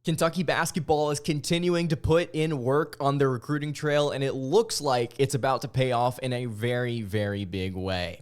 Kentucky basketball is continuing to put in work on their recruiting trail, and it looks like it's about to pay off in a very, very big way.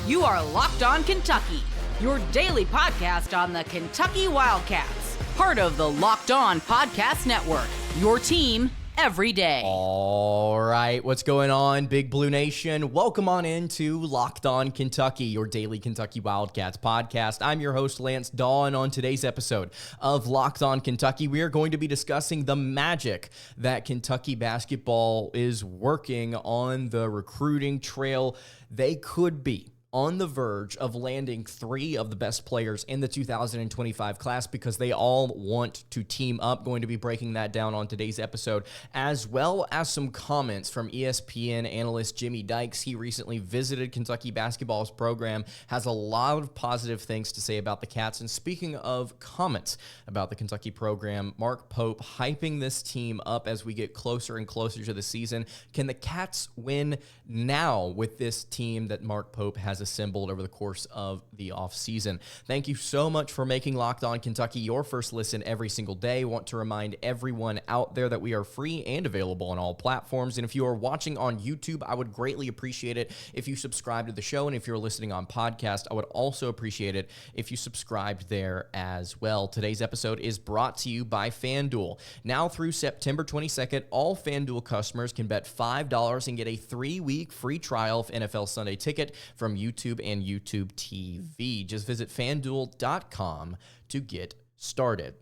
You are Locked On Kentucky, your daily podcast on the Kentucky Wildcats, part of the Locked On Podcast Network, your team every day. All right, what's going on, Big Blue Nation? Welcome on into Locked On Kentucky, your daily Kentucky Wildcats podcast. I'm your host, Lance Dawe, and on today's episode of Locked On Kentucky, we are going to be discussing the magic that Kentucky basketball is working on the recruiting trail. They could be on the verge of landing three of the best players in the 2025 class because they all want to team up. Going to be breaking that down on today's episode, as well as some comments from ESPN analyst Jimmy Dykes. He recently visited Kentucky basketball's program, has a lot of positive things to say about the Cats. And speaking of comments about the Kentucky program, Mark Pope hyping this team up as we get closer and closer to the season. Can the Cats win now with this team that Mark Pope has assembled over the course of the offseason? Thank you so much for making Locked On Kentucky your first listen every single day. Want to remind everyone out there that we are free and available on all platforms. And if you are watching on YouTube, I would greatly appreciate it if you subscribe to the show. And if you're listening on podcast, I would also appreciate it if you subscribed there as well. Today's episode is brought to you by FanDuel. Now through September 22nd, all FanDuel customers can bet $5 and get a 3-week free trial of NFL Sunday Ticket from YouTube and YouTube TV. Just visit FanDuel.com to get started.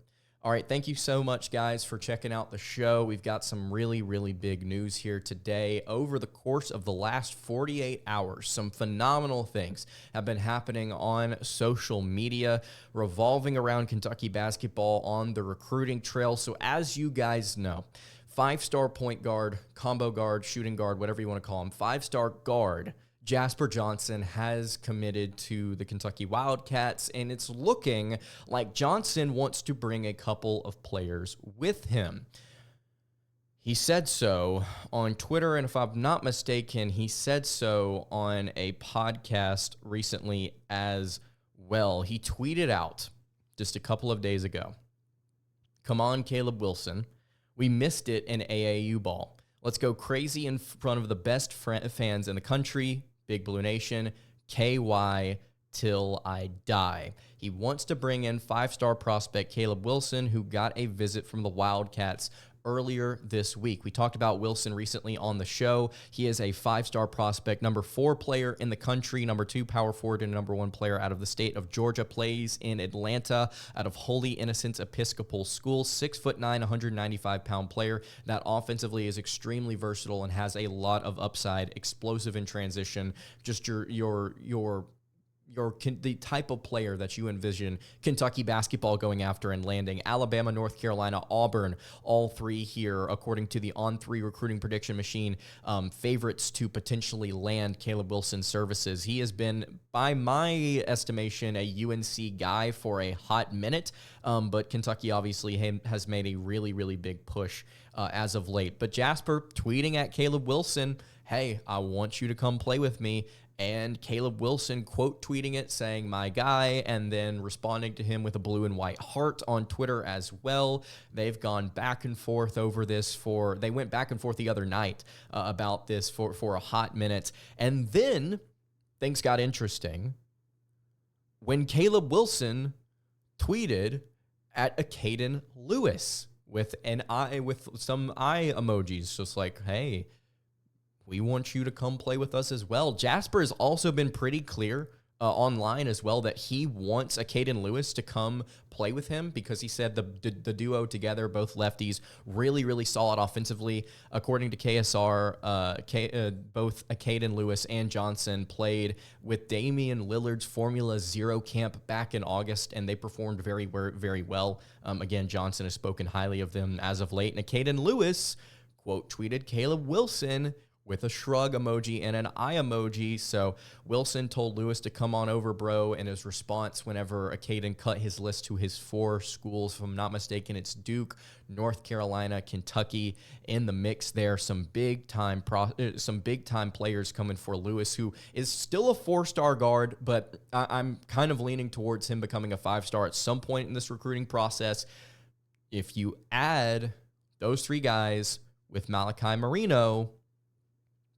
All right, thank you so much, guys, for checking out the show. We've got some really, really big news here today. Over the course of the last 48 hours, some phenomenal things have been happening on social media revolving around Kentucky basketball on the recruiting trail. So as you guys know, 5-star point guard, combo guard, shooting guard, whatever you want to call him, 5-star guard Jasper Johnson has committed to the Kentucky Wildcats, and it's looking like Johnson wants to bring a couple of players with him. He said so on Twitter, and if I'm not mistaken, he said so on a podcast recently as well. He tweeted out just a couple of days ago, "Come on, Caleb Wilson. We missed it in AAU ball. Let's go crazy in front of the best fans in the country. Big Blue Nation, KY till I die." He wants to bring in 5-star prospect Caleb Wilson, who got a visit from the Wildcats earlier this week. We talked about Wilson recently on the show. He is a 5-star prospect, number 4 player in the country, number 2 power forward, and number 1 player out of the state of Georgia. Plays in Atlanta out of Holy Innocents Episcopal School. 6'9", 195-pound player that offensively is extremely versatile and has a lot of upside, explosive in transition. Just the type of player that you envision Kentucky basketball going after and landing. Alabama, North Carolina, Auburn, all three here, according to the On3 recruiting prediction machine, favorites to potentially land Caleb Wilson's services. He has been, by my estimation, a UNC guy for a hot minute, but Kentucky obviously has made a really, really big push as of late. But Jasper tweeting at Caleb Wilson, "Hey, I want you to come play with me." And Caleb Wilson quote tweeting it, saying, "My guy," and then responding to him with a blue and white heart on Twitter as well. They've gone back and forth over this they went back and forth the other night about this for a hot minute. And then things got interesting when Caleb Wilson tweeted at Acaden Lewis with some eye emojis, just like, "Hey, we want you to come play with us as well." Jasper has also been pretty clear online as well that he wants Acaden Lewis to come play with him because he said the duo together, both lefties, really, really solid offensively. According to KSR, both Acaden Lewis and Johnson played with Damian Lillard's Formula Zero camp back in August, and they performed very, very well. Again, Johnson has spoken highly of them as of late. And Acaden Lewis quote tweeted Caleb Wilson with a shrug emoji and an eye emoji. So Wilson told Lewis to come on over, bro. And his response whenever Acaden cut his list to his 4 schools, if I'm not mistaken, it's Duke, North Carolina, Kentucky in the mix there. Some big time players coming for Lewis, who is still a 4-star guard, but I'm kind of leaning towards him becoming a 5-star at some point in this recruiting process. If you add those 3 guys with Malachi Moreno,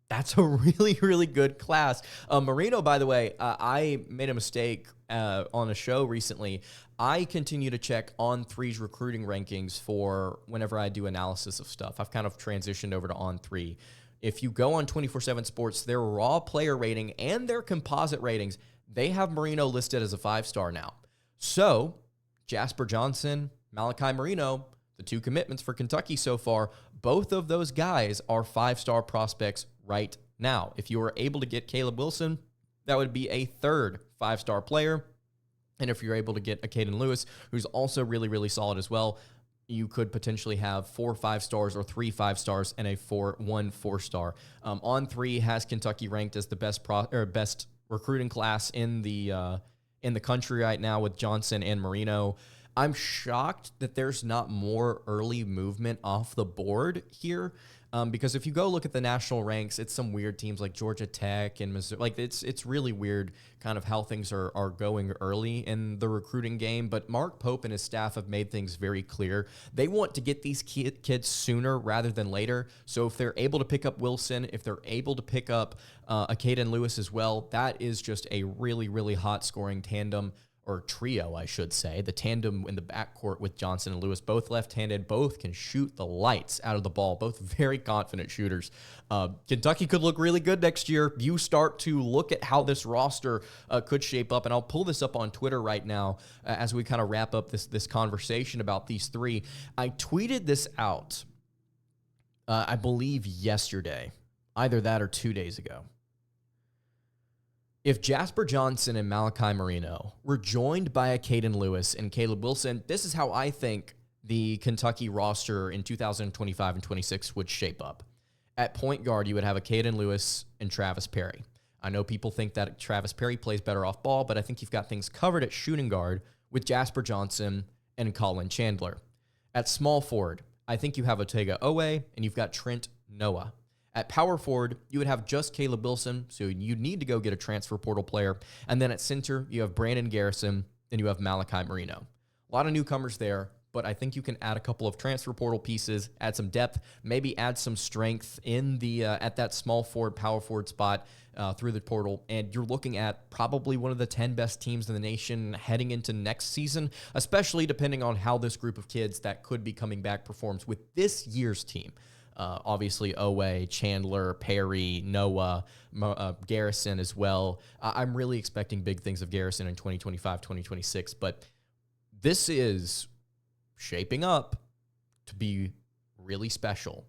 that's a really, really good class. Moreno, by the way, I made a mistake on a show recently. I continue to check On3's recruiting rankings for whenever I do analysis of stuff. I've kind of transitioned over to On3. If you go on 24/7 Sports, their raw player rating and their composite ratings, they have Moreno listed as a 5-star now. So Jasper Johnson, Malachi Moreno, the 2 commitments for Kentucky so far, both of those guys are 5-star prospects right now. If you were able to get Caleb Wilson, that would be a 3rd 5-star player. And if you're able to get Acaden Lewis, who's also really, really solid as well, you could potentially have 4 5-stars or 3 5-stars and one 4-star. On3 has Kentucky ranked as the best recruiting class in the country right now with Johnson and Moreno. I'm shocked that there's not more early movement off the board here, because if you go look at the national ranks, it's some weird teams like Georgia Tech and Missouri. Like it's really weird kind of how things are going early in the recruiting game. But Mark Pope and his staff have made things very clear. They want to get these kids sooner rather than later. So if they're able to pick up Wilson, if they're able to pick up Acaden Lewis as well, that is just a really, really hot scoring tandem. Or trio, I should say. The tandem in the backcourt with Johnson and Lewis, both left-handed, both can shoot the lights out of the ball, both very confident shooters. Kentucky could look really good next year. You start to look at how this roster could shape up, and I'll pull this up on Twitter right now as we kind of wrap up this conversation about these 3. I tweeted this out, I believe yesterday, either that or 2 days ago. If Jasper Johnson and Malachi Moreno were joined by Acaden Lewis and Caleb Wilson, this is how I think the Kentucky roster in 2025 and 26 would shape up. At point guard, you would have Acaden Lewis and Travis Perry. I know people think that Travis Perry plays better off ball, but I think you've got things covered at shooting guard with Jasper Johnson and Colin Chandler. At small forward, I think you have Otega Owe and you've got Trent Noah. At power forward, you would have just Caleb Wilson, so you need to go get a transfer portal player. And then at center, you have Brandon Garrison, and you have Malachi Moreno. A lot of newcomers there, but I think you can add a couple of transfer portal pieces, add some depth, maybe add some strength in the at that small forward, power forward spot through the portal, and you're looking at probably one of the 10 best teams in the nation heading into next season, especially depending on how this group of kids that could be coming back performs with this year's team. Obviously, Owe, Chandler, Perry, Noah, Garrison as well. I'm really expecting big things of Garrison in 2025, 2026, but this is shaping up to be really special.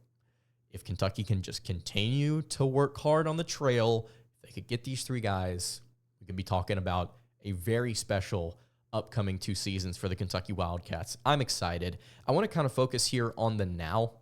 If Kentucky can just continue to work hard on the trail, if they could get these 3 guys, we could be talking about a very special upcoming 2 seasons for the Kentucky Wildcats. I'm excited. I want to kind of focus here on the now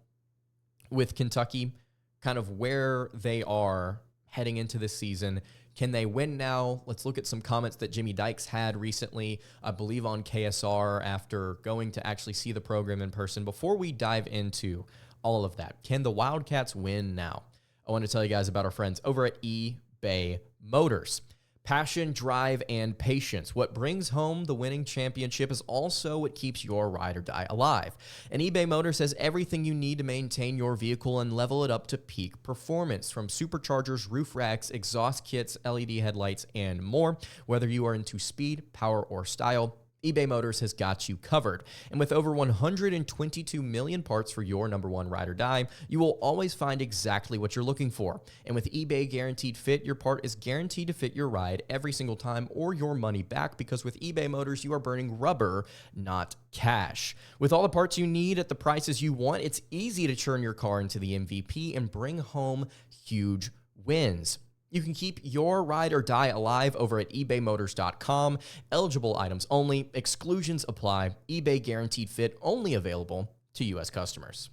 with Kentucky, kind of where they are heading into this season. Can they win now? Let's look at some comments that Jimmy Dykes had recently, I believe on KSR, after going to actually see the program in person. Before we dive into all of that, can the Wildcats win now? I want to tell you guys about our friends over at eBay Motors. Passion, drive, and patience. What brings home the winning championship is also what keeps your ride or die alive. And eBay Motors has everything you need to maintain your vehicle and level it up to peak performance. From superchargers, roof racks, exhaust kits, LED headlights, and more. Whether you are into speed, power, or style, eBay Motors has got you covered. And with over 122 million parts for your number one ride or die, you will always find exactly what you're looking for. And with eBay Guaranteed Fit, your part is guaranteed to fit your ride every single time or your money back, because with eBay Motors, you are burning rubber, not cash. With all the parts you need at the prices you want, it's easy to turn your car into the MVP and bring home huge wins. You can keep your ride or die alive over at ebaymotors.com. Eligible items only. Exclusions apply. eBay Guaranteed Fit only available to U.S. customers.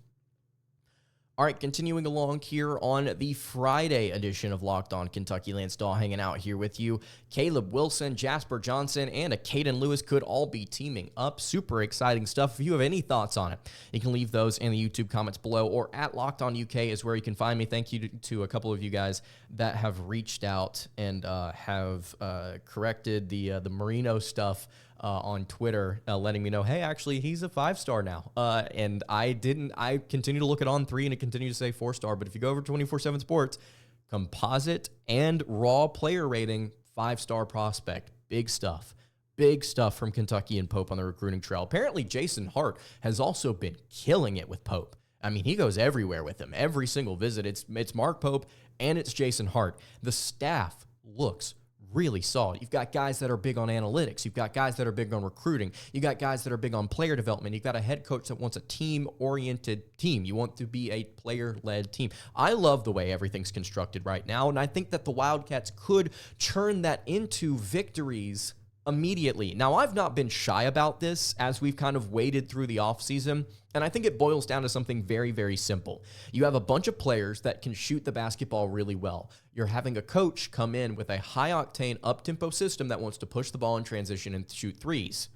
All right, continuing along here on the Friday edition of Locked On Kentucky. Lance Dawe hanging out here with you. Caleb Wilson, Jasper Johnson, and Acaden Lewis could all be teaming up. Super exciting stuff. If you have any thoughts on it, you can leave those in the YouTube comments below, or at Locked On UK is where you can find me. Thank you to a couple of you guys that have reached out and have corrected the Moreno stuff on Twitter, letting me know, hey, actually, he's a 5-star now. And I continue to look at On3 and it continues to say 4-star. But if you go over 24/7 Sports, composite and raw player rating, 5-star prospect. Big stuff. Big stuff from Kentucky and Pope on the recruiting trail. Apparently, Jason Hart has also been killing it with Pope. I mean, he goes everywhere with him. Every single visit, it's Mark Pope and it's Jason Hart. The staff looks really solid. You've got guys that are big on analytics. You've got guys that are big on recruiting. You got guys that are big on player development. You've got a head coach that wants a team-oriented team. You want to be a player-led team. I love the way everything's constructed right now, and I think that the Wildcats could turn that into victories immediately. Now, I've not been shy about this as we've kind of waded through the offseason, and I think it boils down to something very, very simple. You have a bunch of players that can shoot the basketball really well. You're having a coach come in with a high-octane, up-tempo system that wants to push the ball in transition and shoot threes.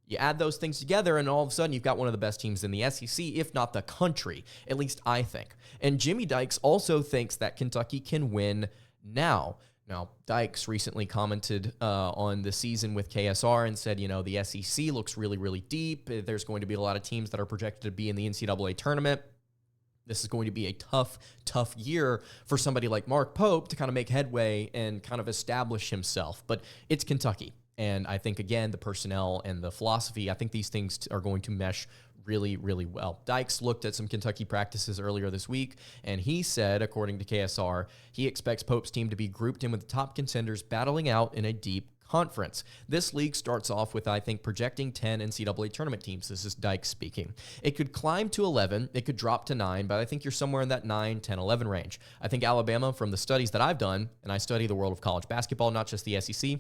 You add those things together, and all of a sudden, you've got one of the best teams in the SEC, if not the country, at least I think. And Jimmy Dykes also thinks that Kentucky can win now. Now, Dykes recently commented on the season with KSR and said, the SEC looks really, really deep. There's going to be a lot of teams that are projected to be in the NCAA tournament. This is going to be a tough, tough year for somebody like Mark Pope to kind of make headway and kind of establish himself. But it's Kentucky. And I think, again, the personnel and the philosophy, I think these things are going to mesh really, really well. Dykes looked at some Kentucky practices earlier this week, and he said, according to KSR, he expects Pope's team to be grouped in with the top contenders battling out in a deep conference. This league starts off with, I think, projecting 10 NCAA tournament teams. This is Dykes speaking. It could climb to 11, it could drop to 9, but I think you're somewhere in that 9, 10, 11 range. I think Alabama, from the studies that I've done, and I study the world of college basketball, not just the SEC,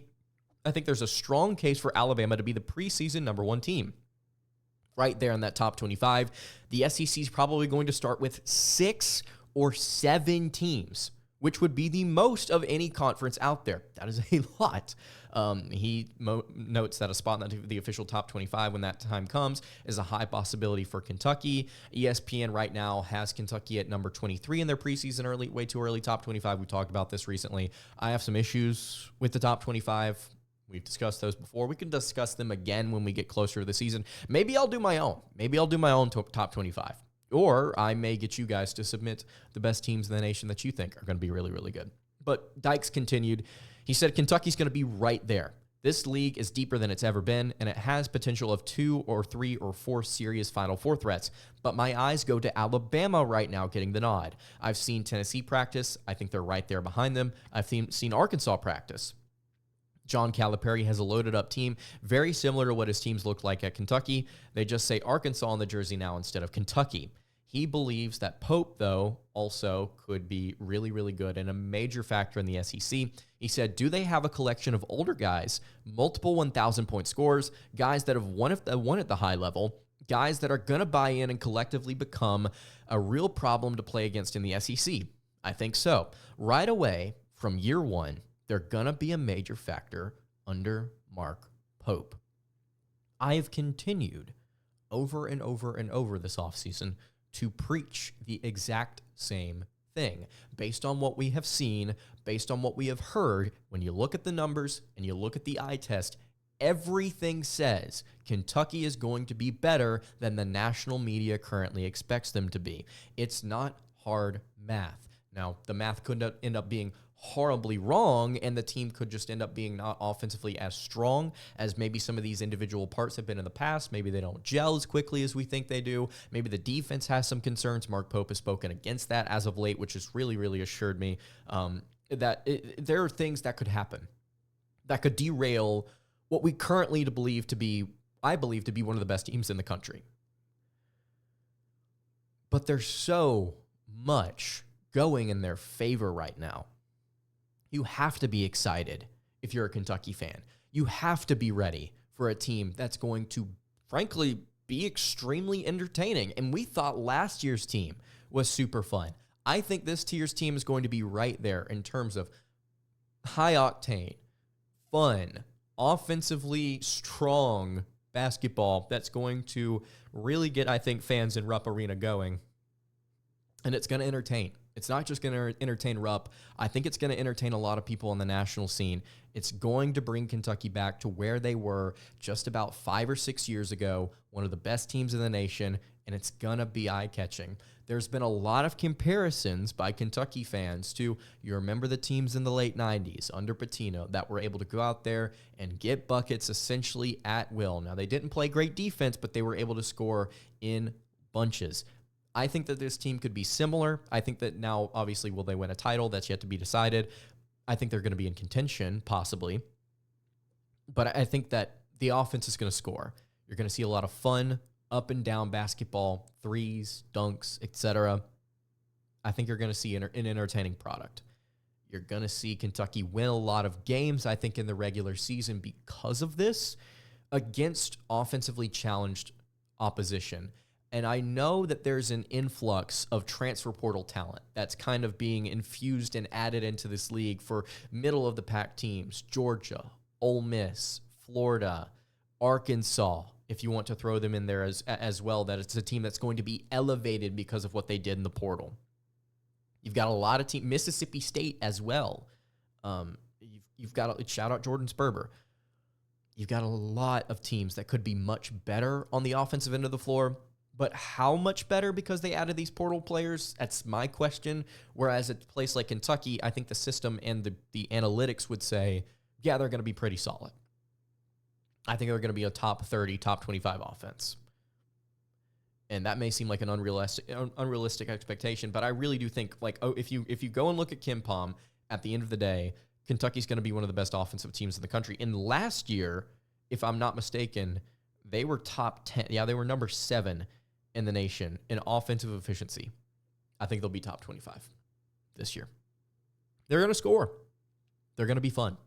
I think there's a strong case for Alabama to be the preseason number 1 team. Right there in that top 25. The SEC is probably going to start with 6 or 7 teams, which would be the most of any conference out there. That is a lot. He notes that a spot in the official top 25 when that time comes is a high possibility for Kentucky. ESPN right now has Kentucky at number 23 in their preseason way too early top 25. We talked about this recently. I have some issues with the top 25. We've discussed those before. We can discuss them again when we get closer to the season. Maybe I'll do my own. Maybe I'll do my own top 25. Or I may get you guys to submit the best teams in the nation that you think are going to be really, really good. But Dykes continued. He said Kentucky's going to be right there. This league is deeper than it's ever been, and it has potential of 2 or 3 or 4 serious Final Four threats. But my eyes go to Alabama right now getting the nod. I've seen Tennessee practice. I think they're right there behind them. I've seen Arkansas practice. John Calipari has a loaded-up team, very similar to what his teams looked like at Kentucky. They just say Arkansas on the jersey now instead of Kentucky. He believes that Pope, though, also could be really, really good and a major factor in the SEC. He said, do they have a collection of older guys, multiple 1,000-point scorers, guys that have won at the high level, guys that are going to buy in and collectively become a real problem to play against in the SEC? I think so. Right away, from year one, they're going to be a major factor under Mark Pope. I have continued over and over and over this offseason to preach the exact same thing. Based on what we have seen, based on what we have heard, when you look at the numbers and you look at the eye test, everything says Kentucky is going to be better than the national media currently expects them to be. It's not hard math. Now, the math could end up being horribly wrong, and the team could just end up being not offensively as strong as maybe some of these individual parts have been in the past. Maybe they don't gel as quickly as we think they do. Maybe the defense has some concerns. Mark Pope has spoken against that as of late, which has really, really assured me that there are things that could happen that could derail what we currently believe to be, I believe, to be one of the best teams in the country. But there's so much going in their favor right now. You have to be excited if you're a Kentucky fan. You have to be ready for a team that's going to, frankly, be extremely entertaining. And we thought last year's team was super fun. I think this tier's team is going to be right there in terms of high octane, fun, offensively strong basketball that's going to really get, I think, fans in Rupp Arena going. And it's going to entertain. It's not just going to entertain Rupp. I think it's going to entertain a lot of people on the national scene. It's going to bring Kentucky back to where they were just about 5 or 6 years ago, one of the best teams in the nation, and it's going to be eye-catching. There's been a lot of comparisons by Kentucky fans to, you remember the teams in the late 90s under Pitino that were able to go out there and get buckets essentially at will. Now, they didn't play great defense, but they were able to score in bunches. I think that this team could be similar. I think that now, obviously, will they win a title? That's yet to be decided. I think they're going to be in contention, possibly. But I think that the offense is going to score. You're going to see a lot of fun, up and down basketball, threes, dunks, etc. I think you're going to see an entertaining product. You're going to see Kentucky win a lot of games, I think, in the regular season because of this, against offensively challenged opposition. And I know that there's an influx of transfer portal talent that's kind of being infused and added into this league for middle-of-the-pack teams. Georgia, Ole Miss, Florida, Arkansas, if you want to throw them in there as well, that it's a team that's going to be elevated because of what they did in the portal. You've got a lot of teams, Mississippi State as well. You've got, shout out Jordan Sperber. You've got a lot of teams that could be much better on the offensive end of the floor. But how much better because they added these portal players? That's my question. Whereas at a place like Kentucky, I think the system and the analytics would say, yeah, they're going to be pretty solid. I think they're going to be a top 30, top 25 offense. And that may seem like an unrealistic expectation, but I really do think, like, if you go and look at KenPom, at the end of the day, Kentucky's going to be one of the best offensive teams in the country. And last year, if I'm not mistaken, they were top 10. Yeah, they were number 7 in the nation in offensive efficiency. I think they'll be top 25 this year. They're going to score. They're going to be fun.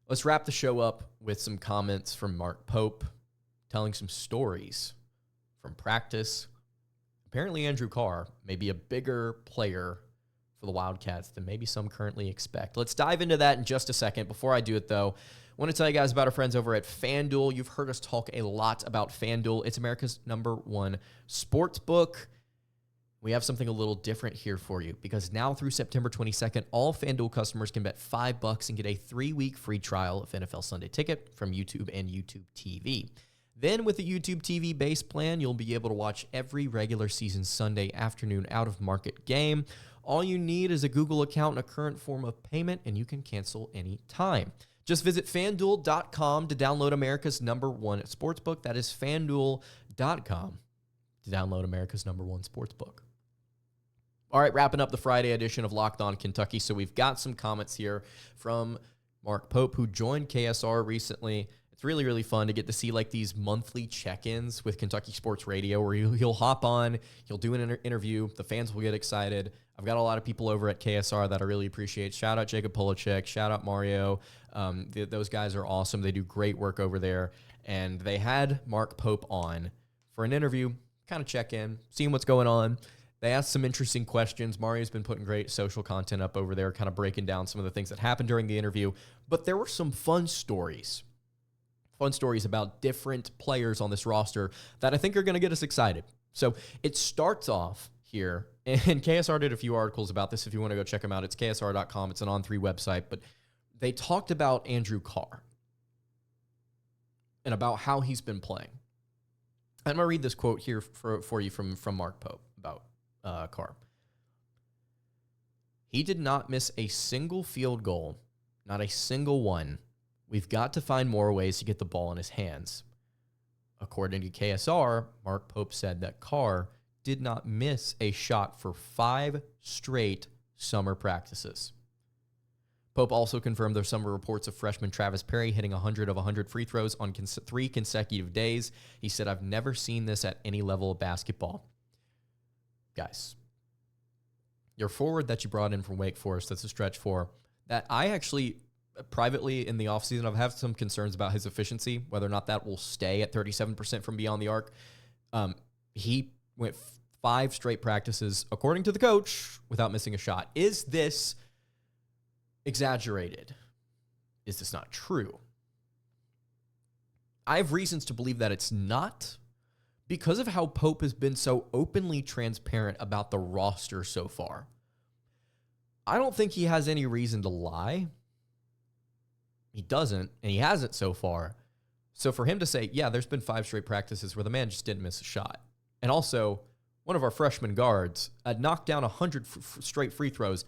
Let's wrap the show up with some comments from Mark Pope, telling some stories from practice. Apparently Andrew Carr may be a bigger player for the Wildcats than maybe some currently expect. Let's dive into that in just a second. Before I do it, though, I want to tell you guys about our friends over at FanDuel. You've heard us talk a lot about FanDuel. It's America's #1 sports book. We have something a little different here for you because now through September 22nd, all FanDuel customers can bet $5 and get a 3-week free trial of NFL Sunday Ticket from YouTube and YouTube TV. Then with the YouTube TV base plan, you'll be able to watch every regular season Sunday afternoon out-of-market game. All you need is a Google account and a current form of payment, and you can cancel any time. Just visit FanDuel.com to download America's #1 sportsbook. That is FanDuel.com to download America's #1 sportsbook. All right, wrapping up the Friday edition of Locked On Kentucky. So we've got some comments here from Mark Pope, who joined KSR recently. It's really, really fun to get to see like these monthly check-ins with Kentucky Sports Radio where he'll hop on, he'll do an interview, the fans will get excited. I've got a lot of people over at KSR that I really appreciate. Shout out Jacob Polacek, shout out Mario. Those guys are awesome. They do great work over there. And they had Mark Pope on for an interview, kind of check in, seeing what's going on. They asked some interesting questions. Mario's been putting great social content up over there, kind of breaking down some of the things that happened during the interview. But there were some fun stories about different players on this roster that I think are going to get us excited. So it starts off here, and KSR did a few articles about this. If you want to go check them out, it's KSR.com. It's an On3 website, but they talked about Andrew Carr and about how he's been playing. I'm going to read this quote here for you from Mark Pope about Carr. He did not miss a single field goal, not a single one. We've got to find more ways to get the ball in his hands. According to KSR, Mark Pope said that Carr did not miss a shot for 5 straight summer practices. Pope also confirmed there's some reports of freshman Travis Perry hitting 100 of 100 free throws on 3 consecutive days. He said, I've never seen this at any level of basketball. Guys, your forward that you brought in from Wake Forest, that's a stretch 4, that I actually privately in the offseason, I've had some concerns about his efficiency, whether or not that will stay at 37% from beyond the arc. He went 5 straight practices, according to the coach, without missing a shot. Is this exaggerated? Is this not true? I have reasons to believe that it's not, because of how Pope has been so openly transparent about the roster so far. I don't think he has any reason to lie. He doesn't, and he hasn't so far. So for him to say, yeah, there's been 5 straight practices where the man just didn't miss a shot. And also, one of our freshman guards had knocked down 100 straight free throws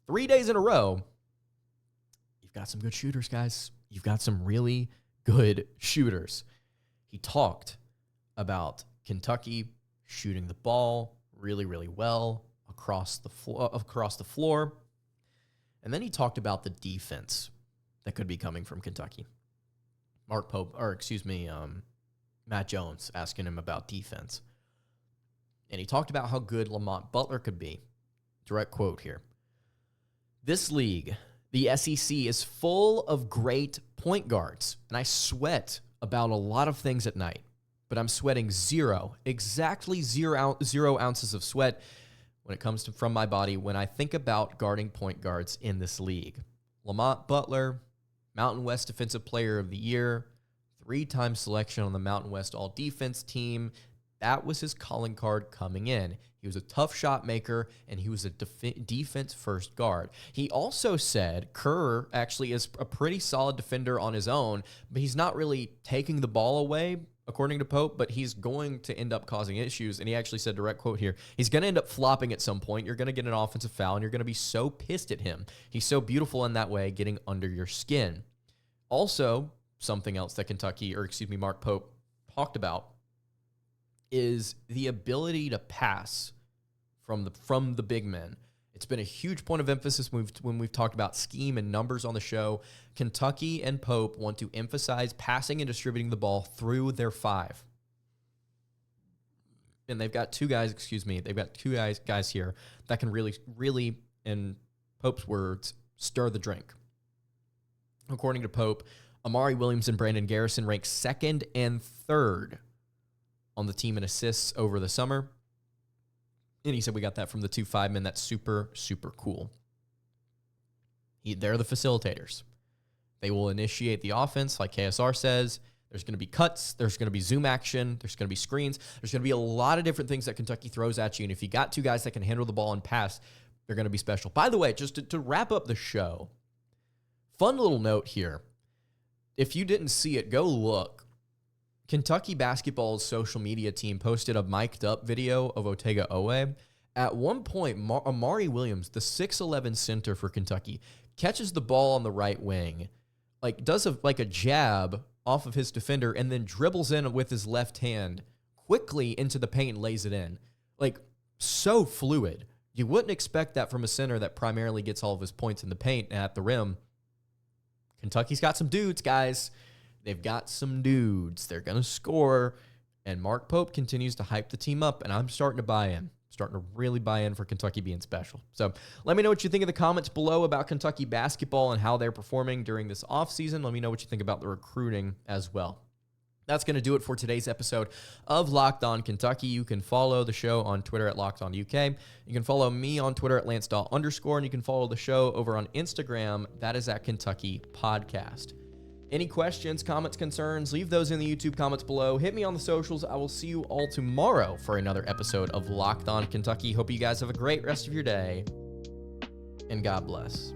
3 days in a row. You've got some good shooters, guys. You've got some really good shooters. He talked about Kentucky shooting the ball really, really well across the floor. And then he talked about the defense that could be coming from Kentucky. Matt Jones asking him about defense. And he talked about how good Lamont Butler could be. Direct quote here. This league, the SEC, is full of great point guards. And I sweat about a lot of things at night. But I'm sweating exactly zero ounces of sweat when it comes from my body when I think about guarding point guards in this league. Lamont Butler, Mountain West Defensive Player of the Year, 3-time selection on the Mountain West All-Defense team. That was his calling card coming in. He was a tough shot maker, and he was a defense-first guard. He also said Kerr actually is a pretty solid defender on his own, but he's not really taking the ball away, according to Pope, but he's going to end up causing issues. And he actually said, direct quote here, he's going to end up flopping at some point. You're going to get an offensive foul, and you're going to be so pissed at him. He's so beautiful in that way, getting under your skin. Also, something else that Mark Pope talked about is the ability to pass from the big men. It's been a huge point of emphasis when we've talked about scheme and numbers on the show. Kentucky and Pope want to emphasize passing and distributing the ball through their 5. And they've got two guys here that can really, really, in Pope's words, stir the drink. According to Pope, Amari Williams and Brandon Garrison ranked 2nd and 3rd on the team in assists over the summer. And he said we got that from the 2 5-men. That's super, super cool. They're the facilitators. They will initiate the offense, like KSR says. There's going to be cuts. There's going to be zoom action. There's going to be screens. There's going to be a lot of different things that Kentucky throws at you. And if you got 2 guys that can handle the ball and pass, they're going to be special. By the way, just to wrap up the show, fun little note here. If you didn't see it, go look. Kentucky basketball's social media team posted a mic'd up video of Otega Dawe. At one point, Amari Williams, the 6'11 center for Kentucky, catches the ball on the right wing, does a jab off of his defender, and then dribbles in with his left hand quickly into the paint and lays it in. So fluid. You wouldn't expect that from a center that primarily gets all of his points in the paint and at the rim. Kentucky's got some dudes, guys. They've got some dudes. They're going to score. And Mark Pope continues to hype the team up, and I'm starting to buy in. Starting to really buy in for Kentucky being special. So let me know what you think in the comments below about Kentucky basketball and how they're performing during this offseason. Let me know what you think about the recruiting as well. That's going to do it for today's episode of Locked On Kentucky. You can follow the show on Twitter at Locked On UK. You can follow me on Twitter at LanceDawe_, and you can follow the show over on Instagram. That is at Kentucky Podcast. Any questions, comments, concerns, leave those in the YouTube comments below. Hit me on the socials. I will see you all tomorrow for another episode of Locked On Kentucky. Hope you guys have a great rest of your day, and God bless.